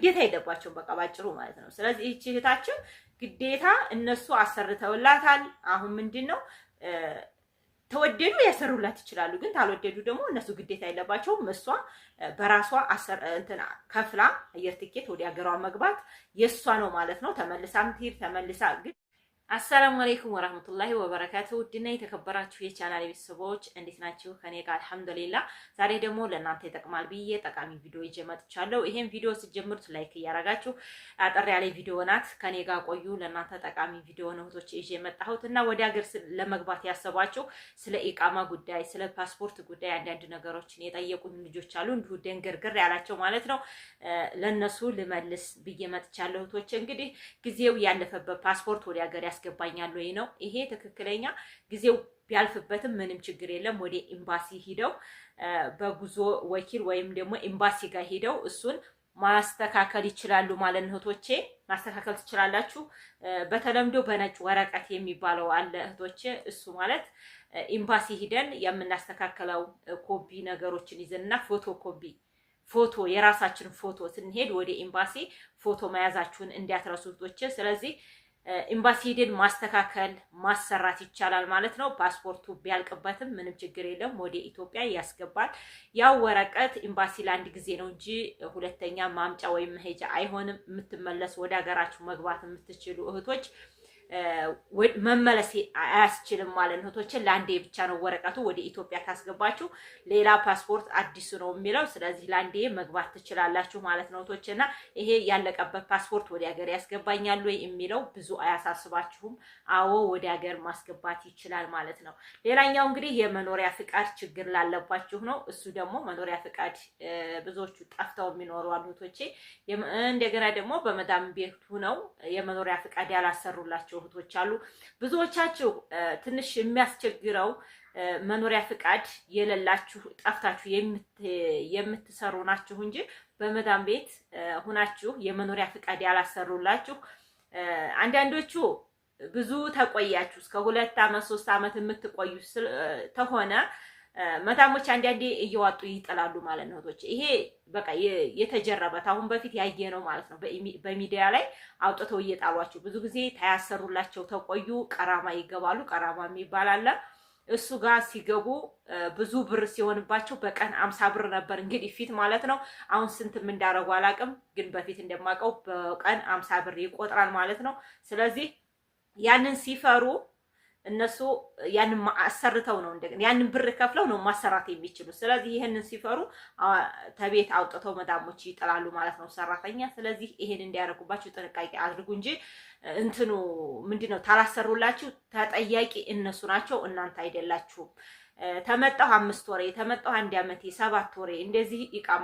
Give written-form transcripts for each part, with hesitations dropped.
ግዴታ የለባቸውም በቃ ባጭሩ ማለት ነው። ስለዚህ እቺ እህታችን ግዴታ እነሱ አሰርተውላታል። አሁን ምንድነው ተወደዱ ያሰሩላት ይችላሉ፣ ግን ታልወደዱ ደግሞ እነሱ ግዴታ የለባቸውም። እሷ በራሷ እንትና ከፍላ አየር ትኬት ወደ ሀገሯ መግባት የሷ ነው ማለት ነው። ተመልሳም ትሄድ ተመልሳ ግን አሰላሙ አለይኩም ወራህመቱላሂ ወበረካቱ። ውድና የተከበራችሁ የቻናል ቤተሰቦች እንዴት ናችሁ? ከኔ ጋር አልሐምዱሊላህ። ዛሬ ደግሞ ለእናንተ ይጠቅማል ብዬ ጠቃሚ ቪዲዮ ይዤ መጥቻለሁ። ይሄን ቪዲዮ ስትጀምሩት ላይክ እያረጋችሁ አጠር ያለ ቪዲዮ ናት፣ ከኔ ጋር ቆዩ። ለእናንተ ጠቃሚ ቪዲዮ ነው እህቶቼ ይዤ መጣሁት እና ወደ ሀገር ለመግባት ያሰባችሁ ስለ ኢቃማ ጉዳይ፣ ስለ ፓስፖርት ጉዳይ አንዳንድ ነገሮችን የጠየቁኝ ልጆች አሉ፣ እንዲሁ ደንገርገር ያላቸው ማለት ነው። ለነሱ ልመልስ ብዬ መጥቻለሁ እህቶቼ። እንግዲህ ጊዜው ያለፈበት ፓስፖርት ወደ ሀገር ያስገባኛል ወይ ነው ይሄ ትክክለኛ ጊዜው ቢያልፍበትም ምንም ችግር የለም። ወደ ኤምባሲ ሂደው በጉዞ ወኪል ወይም ደግሞ ኤምባሲ ጋር ሂደው እሱን ማስተካከል ይችላሉ ማለት ነው እህቶቼ። ማስተካከል ትችላላችሁ። በተለምዶ በነጭ ወረቀት የሚባለው አለ እህቶቼ። እሱ ማለት ኤምባሲ ሂደን የምናስተካከለው ኮፒ ነገሮችን ይዘንና ፎቶ የራሳችን ፎቶ ስንሄድ ወደ ኤምባሲ ፎቶ መያዛችሁን እንዲያትረሱ እህቶቼ። ስለዚህ ኤምባሲ ሄደን ማስተካከል ማሰራት ይቻላል ማለት ነው። ፓስፖርቱ ቢያልቅበትም ምንም ችግር የለም፣ ወደ ኢትዮጵያ ያስገባል። ያው ወረቀት ኤምባሲ ለአንድ ጊዜ ነው እንጂ ሁለተኛ ማምጫ ወይም መሄጃ አይሆንም። የምትመለሱ ወደ ሀገራችሁ መግባት የምትችሉ እህቶች መመለስ አያስችልም ማለት ነው እህቶቼ። ለአንዴ ብቻ ነው ወረቀቱ ወደ ኢትዮጵያ ካስገባችሁ ሌላ ፓስፖርት አዲሱ ነው የሚለው። ስለዚህ ለአንዴ መግባት ትችላላችሁ ማለት ነው እህቶቼ። እና ይሄ ያለቀበት ፓስፖርት ወደ ሀገር ያስገባኛል ወይ የሚለው ብዙ አያሳስባችሁም። አዎ ወደ ሀገር ማስገባት ይችላል ማለት ነው። ሌላኛው እንግዲህ የመኖሪያ ፍቃድ ችግር ላለባችሁ ነው። እሱ ደግሞ መኖሪያ ፍቃድ ብዙዎቹ ጠፍተው የሚኖሩ አሉ እህቶቼ። እንደገና ደግሞ በመዳም ቤት ሆነው የመኖሪያ ፍቃድ ያላሰሩላቸው እህቶች አሉ። ብዙዎቻችሁ ትንሽ የሚያስቸግረው መኖሪያ ፍቃድ የሌላችሁ ጠፍታችሁ የምትሰሩ ናችሁ እንጂ በመዳም ቤት ሆናችሁ የመኖሪያ ፍቃድ ያላሰሩላችሁ አንዳንዶቹ ብዙ ተቆያችሁ እስከ 2 አመት 3 አመት የምትቆዩ ተሆነ መዳሞች አንዳንዴ እየዋጡ ይጥላሉ ማለት ነው እህቶች። ይሄ በቃ የተጀረበት አሁን በፊት ያየ ነው ማለት ነው። በሚዲያ ላይ አውጥተው እየጣሏቸው ብዙ ጊዜ ታያሰሩላቸው ተቆዩ፣ ቀራማ ይገባሉ። ቀራማ የሚባል አለ። እሱ ጋር ሲገቡ ብዙ ብር ሲሆንባቸው በቀን 50 ብር ነበር እንግዲህ ፊት ማለት ነው። አሁን ስንትም እንዳረጉ አላውቅም፣ ግን በፊት እንደማውቀው በቀን 50 ብር ይቆጥራል ማለት ነው። ስለዚህ ያንን ሲፈሩ እነሱ ያንን አሰርተው ነው እንደገና ያንን ብር ከፍለው ነው ማሰራት የሚችሉ። ስለዚህ ይሄንን ሲፈሩ ተቤት አውጥተው መዳሞች ይጥላሉ ማለት ነው ሰራተኛ። ስለዚህ ይሄን እንዲያደርጉባችሁ ጥንቃቄ አድርጉ እንጂ እንትኑ ምንድነው ታላሰሩላችሁ ተጠያቂ እነሱ ናቸው፣ እናንተ አይደላችሁም። ተመጣሁ 5 ወሬ ተመጣሁ 1 አመት 7 ወሬ እንደዚህ ኢቃማ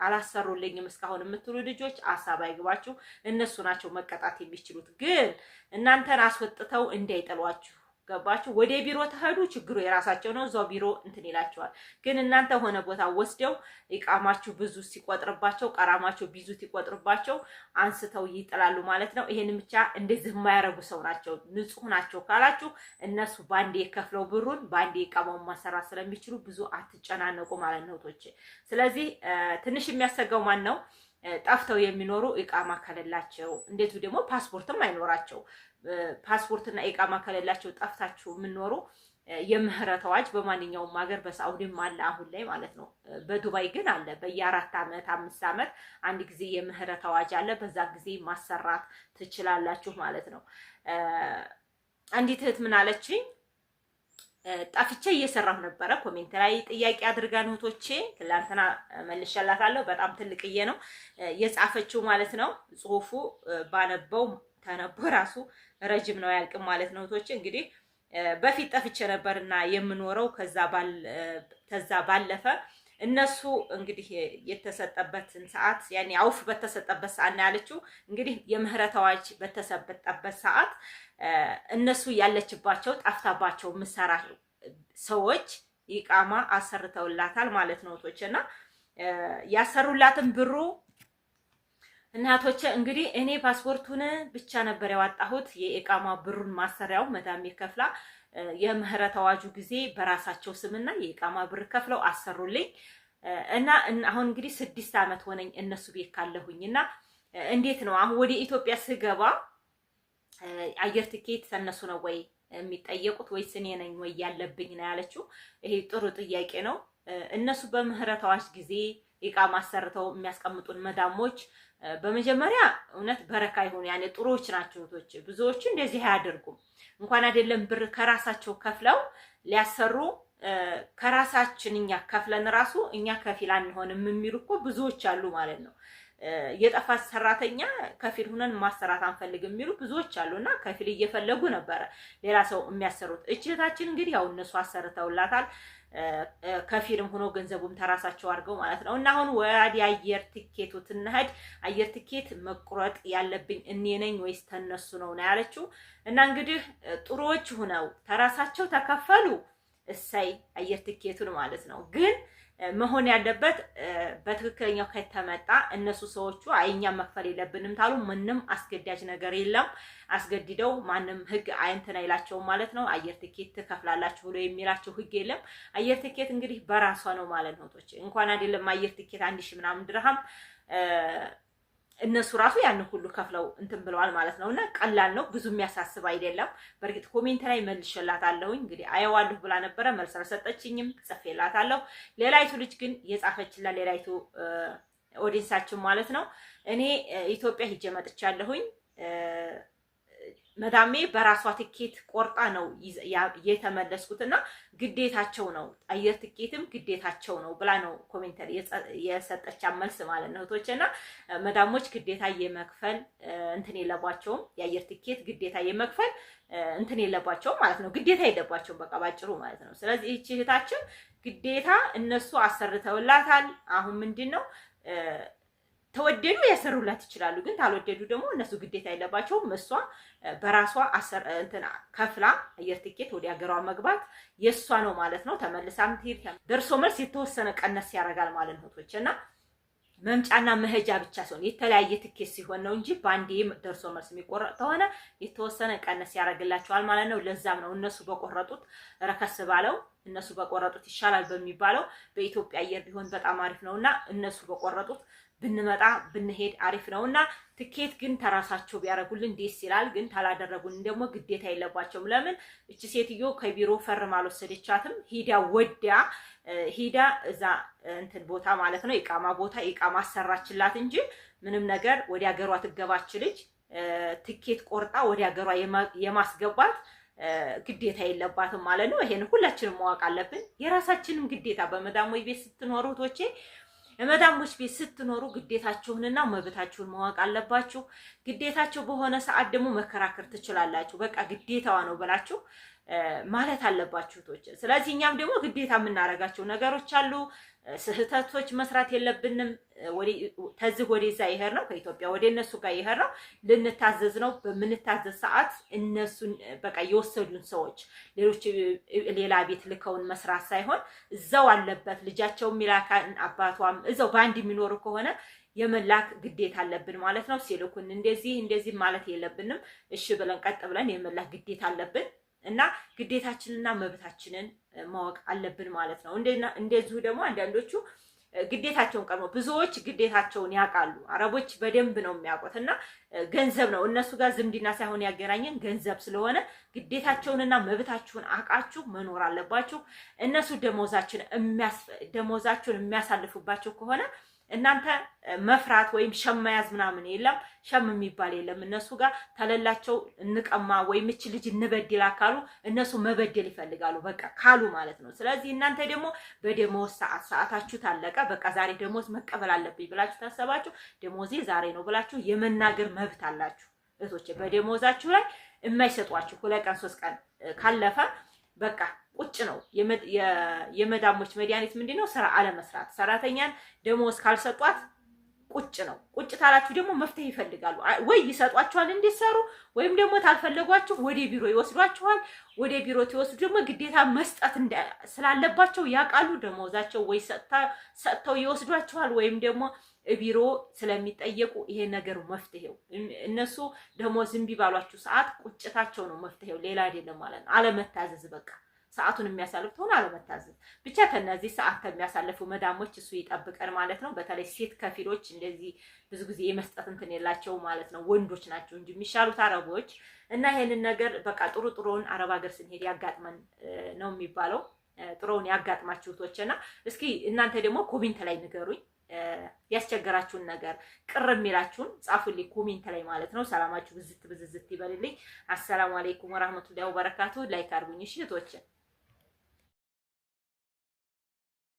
አላሰሩልኝም እስካሁን የምትሉ ልጆች አሳብ አይግባችሁ። እነሱ ናቸው መቀጣት የሚችሉት፣ ግን እናንተን አስወጥተው እንዳይጠሏችሁ። ገባችሁ? ወደ ቢሮ ተሄዱ፣ ችግሩ የራሳቸው ነው። እዛው ቢሮ እንትን ይላቸዋል። ግን እናንተ ሆነ ቦታ ወስደው ኢቃማችሁ ብዙ ሲቆጥርባቸው፣ ቀራማቸው ብዙ ሲቆጥርባቸው አንስተው ይጥላሉ ማለት ነው። ይሄን ብቻ እንደዚህ የማያረጉ ሰው ናቸው። ንጹህ ናቸው ካላችሁ እነሱ ባንዴ ከፍለው ብሩን ባንዴ ኢቃማውን ማሰራት ስለሚችሉ ብዙ አትጨናነቁ ማለት ነው እህቶቼ። ስለዚህ ትንሽ የሚያሰጋው ማን ነው? ጠፍተው የሚኖሩ ኢቃማ ከሌላቸው፣ እንደዚሁ ደግሞ ፓስፖርትም አይኖራቸው። ፓስፖርትና ኢቃማ ከሌላቸው ጠፍታችሁ የምኖሩ የምህረት አዋጅ በማንኛውም ሀገር በሳውዲም አለ አሁን ላይ ማለት ነው። በዱባይ ግን አለ። በየ4 አመት 5 አመት አንድ ጊዜ የምህረት አዋጅ አለ። በዛ ጊዜ ማሰራት ትችላላችሁ ማለት ነው። አንዲት እህት ምን አለችኝ? ጠፍቼ እየሰራሁ ነበረ። ኮሜንት ላይ ጥያቄ አድርጋን እህቶቼ ትላንትና መልሼላታለሁ። በጣም ትልቅዬ ነው የጻፈችው ማለት ነው። ጽሁፉ ባነበው ተነቦ ራሱ ረጅም ነው ያልቅም ማለት ነው እህቶቼ። እንግዲህ በፊት ጠፍቼ ነበርና የምኖረው ከዛ ባለፈ እነሱ እንግዲህ የተሰጠበትን ሰዓት ያኔ አውፍ በተሰጠበት ሰዓት ነው ያለችው። እንግዲህ የምህረት አዋጅ በተሰጠበት ሰዓት እነሱ ያለችባቸው ጠፍታባቸው ምሰራ ሰዎች ኢቃማ አሰርተውላታል ማለት ነው እህቶቼና ያሰሩላትን ብሩ እናቶቼ እንግዲህ እኔ ፓስፖርቱን ብቻ ነበር ያወጣሁት። የኢቃማ ብሩን ማሰሪያው መዳም ይከፍላ የምህረት አዋጁ ጊዜ በራሳቸው ስምና የኢቃማ ብር ከፍለው አሰሩልኝ። እና አሁን እንግዲህ 6 ዓመት ሆነኝ እነሱ ቤት ካለሁኝና እንዴት ነው አሁን ወደ ኢትዮጵያ ስገባ አየር ትኬት ተነሱ ነው ወይ የሚጠየቁት ወይስ እኔ ነኝ ወይ ያለብኝ ነው ያለችው። ይሄ ጥሩ ጥያቄ ነው። እነሱ በምህረት አዋጅ ጊዜ ኢቃማ አሰርተው የሚያስቀምጡን መዳሞች በመጀመሪያ እውነት በረካ ይሁን ያኔ ጥሩዎች ናቸው። ብዙዎቹ እንደዚህ አያደርጉም። እንኳን አይደለም ብር ከራሳቸው ከፍለው ሊያሰሩ ከራሳችን እኛ ከፍለን ራሱ እኛ ከፊል አንሆንም የሚሉ እኮ ብዙዎች አሉ ማለት ነው። የጠፋ ሰራተኛ ከፊል ሆነን ማሰራት አንፈልግም የሚሉ ብዙዎች አሉና ከፊል እየፈለጉ ነበረ ሌላ ሰው የሚያሰሩት። እህታችን እንግዲህ ያው እነሱ አሰርተውላታል። ከፊልም ሆኖ ገንዘቡም ተራሳቸው አድርገው ማለት ነው። እና አሁን ወዲ አየር ትኬቱ ትንሄድ አየር ትኬት መቁረጥ ያለብኝ እኔ ነኝ ወይስ ተነሱ ነው ያለችው። እና እንግዲህ ጥሩዎች ሆነው ተራሳቸው ተከፈሉ እሰይ አየር ትኬቱን ማለት ነው። ግን መሆን ያለበት በትክክለኛው ከተመጣ እነሱ ሰዎቹ አይኛ መክፈል የለብንም ታሉ ምንም አስገዳጅ ነገር የለም። አስገድደው ማንም ህግ አይንተና ይላቸው ማለት ነው። አየር ትኬት ተከፍላላችሁ ብሎ የሚላቸው ህግ የለም። አየር ትኬት እንግዲህ በራሷ ነው ማለት ነው። እንኳን አይደለም አየር ትኬት 1000 ምናምን ድርሃም እነሱ ራሱ ያን ሁሉ ከፍለው እንትን ብለዋል ማለት ነውና ቀላል ነው፣ ብዙ የሚያሳስብ አይደለም። በርግጥ ኮሜንት ላይ መልሼላታለሁ። እንግዲህ አየዋለሁ ብላ ነበረ መልስ አልሰጠችኝም፣ ጽፌላታለሁ። ሌላይቱ ልጅ ግን የጻፈችላት ሌላይቱ ኦዲየንሳችን ማለት ነው እኔ ኢትዮጵያ ሂጄ መጥቻለሁኝ መዳሜ በራሷ ትኬት ቆርጣ ነው የተመለስኩትና ግዴታቸው ነው አየር ትኬትም ግዴታቸው ነው ብላ ነው ኮሜንተሪ የሰጠቻ መልስ ማለት ነው። እህቶችና መዳሞች ግዴታ የመክፈል እንትን የለባቸውም። የአየር ትኬት ግዴታ የመክፈል እንትን የለባቸውም ማለት ነው። ግዴታ የለባቸውም በቃ ባጭሩ ማለት ነው። ስለዚህ እቺ እህታችን ግዴታ እነሱ አሰርተውላታል። አሁን ምንድነው ተወደዱ ያሰሩላት ይችላሉ። ግን ታልወደዱ ደግሞ እነሱ ግዴታ የለባቸውም። እሷ በራሷ እንትና ከፍላ አየር ትኬት ወደ ሀገሯ መግባት የሷ ነው ማለት ነው። ተመልሳም ትሄድ ደርሶ መልስ የተወሰነ ቀነስ ያደርጋል ማለት ነው። እና መምጫና መሄጃ ብቻ ሲሆን የተለያየ ትኬት ሲሆን ነው እንጂ ባንዴ ደርሶ መልስ የሚቆረጥ ከሆነ የተወሰነ ቀነስ ያደርግላቸዋል ማለት ነው። ለዛም ነው እነሱ በቆረጡት ረከስ ባለው እነሱ በቆረጡት ይሻላል በሚባለው በኢትዮጵያ አየር ቢሆን በጣም አሪፍ ነውና እነሱ በቆረጡት ብንመጣ ብንሄድ አሪፍ ነውና ትኬት ግን ተራሳቸው ቢያረጉልን ደስ ይላል። ግን ታላደረጉን ደግሞ ግዴታ የለባቸውም። ለምን እቺ ሴትዮ ከቢሮ ፈርማ አልወሰደቻትም። ሂዳ እዛ እንትን ቦታ ማለት ነው ኢቃማ ቦታ ኢቃማ አሰራችላት እንጂ ምንም ነገር ወዲ ሀገሯ ትገባች ልጅ ትኬት ቆርጣ ወዲ ሀገሯ የማስገባት ግዴታ የለባትም ማለት ነው። ይሄን ሁላችንም ማወቅ አለብን። የራሳችንም ግዴታ በመዳሞች ቤት ስትኖሩ ቶቼ መዳሞች ቤት ስትኖሩ ግዴታችሁንና መብታችሁን ማወቅ አለባችሁ። ግዴታችሁ በሆነ ሰዓት ደግሞ መከራከር ትችላላችሁ። በቃ ግዴታዋ ነው ብላችሁ ማለት አለባችሁ ቶቼ። ስለዚህ እኛም ደግሞ ግዴታ የምናረጋቸው ነገሮች አሉ። ስህተቶች መስራት የለብንም። ተዝህ ወደዛ ይሄር ነው ከኢትዮጵያ ወደ እነሱ ጋር ይሄር ነው ልንታዘዝ ነው። በምንታዘዝ ሰዓት እነሱን በቃ የወሰዱን ሰዎች ሌሎች ሌላ ቤት ልከውን መስራት ሳይሆን እዛው አለበት ልጃቸው ሚላካን አባቷም እዛው ባንድ የሚኖሩ ከሆነ የመላክ ግዴታ አለብን ማለት ነው። ሲልኩን እንደዚህ ማለት የለብንም። እሺ ብለን ቀጥ ብለን የመላክ ግዴታ አለብን እና ግዴታችንና መብታችንን ማወቅ አለብን ማለት ነው። እንደዚሁ ደግሞ አንዳንዶቹ ግዴታቸውን ቀርሞ ብዙዎች ግዴታቸውን ያውቃሉ። አረቦች በደንብ ነው የሚያውቁትና ገንዘብ ነው እነሱ ጋር ዝምድና ሳይሆን ያገናኘን ገንዘብ ስለሆነ ግዴታቸውንና መብታችሁን አውቃችሁ መኖር አለባችሁ። እነሱ ደሞዛችሁን የሚያሳልፉባቸው ከሆነ እናንተ መፍራት ወይም ሸመያዝ ምናምን የለም። ሸም የሚባል የለም። እነሱ ጋር ተለላቸው እንቀማ ወይም እቺ ልጅ እንበድል አካሉ እነሱ መበደል ይፈልጋሉ በቃ ካሉ ማለት ነው። ስለዚህ እናንተ ደግሞ በደሞዝ ሰዓታችሁ ታለቀ በቃ ዛሬ ደሞዝ መቀበል አለብኝ ብላችሁ ታሰባችሁ ደሞዜ ዛሬ ነው ብላችሁ የመናገር መብት አላችሁ እህቶቼ። በደሞዛችሁ ላይ የማይሰጧችሁ 2 ቀን 3 ቀን ካለፈ በቃ ቁጭ ነው። የመዳሞች መድኃኒት ምንድነው? ስራ አለመስራት። ሰራተኛን ደሞዝ ካልሰጧት ቁጭ ነው። ቁጭ ታላችሁ ደግሞ መፍትሄ ይፈልጋሉ። ወይ ይሰጧችኋል እንዲሰሩ ወይም ደግሞ ታልፈለጓችሁ ወደ ቢሮ ይወስዷችኋል። ወደ ቢሮ ትወስዱ ደግሞ ግዴታ መስጠት ስላለባቸው ያውቃሉ። ደሞዛቸው ወይ ሰጥተው ይወስዷችኋል ወይም ደግሞ ቢሮ ስለሚጠየቁ ይሄ ነገር መፍትሄው እነሱ ደሞዝ እምቢ ባሏችሁ ሰዓት ቁጭታቸው ነው መፍትሄው፣ ሌላ አይደለም ማለት ነው። አለመታዘዝ በቃ ሰዓቱን የሚያሳልፍ ተሆነ አለመታዘዝ ብቻ ከነዚህ ሰዓት ከሚያሳልፉ መዳሞች እሱ ይጠብቀን ማለት ነው። በተለይ ሴት ከፊሎች እንደዚህ ብዙ ጊዜ የመስጠት እንትን የላቸው ማለት ነው። ወንዶች ናቸው እንጂ የሚሻሉት አረቦች እና ይሄንን ነገር በቃ ጥሩውን አረብ ሀገር ስንሄድ ያጋጥመን ነው የሚባለው። ጥሩውን ያጋጥማችሁ እህቶችና እስኪ እናንተ ደግሞ ኮሜንት ላይ ንገሩኝ። ያስቸገራችሁን ነገር ቅር የሚላችሁን ጻፉልኝ ኮሜንት ላይ ማለት ነው። ሰላማችሁ ብዝት ይበልልኝ። አሰላሙ አለይኩም ወራህመቱላሂ ወበረካቱ። ላይክ አድርጉኝ እሺ እህቶች።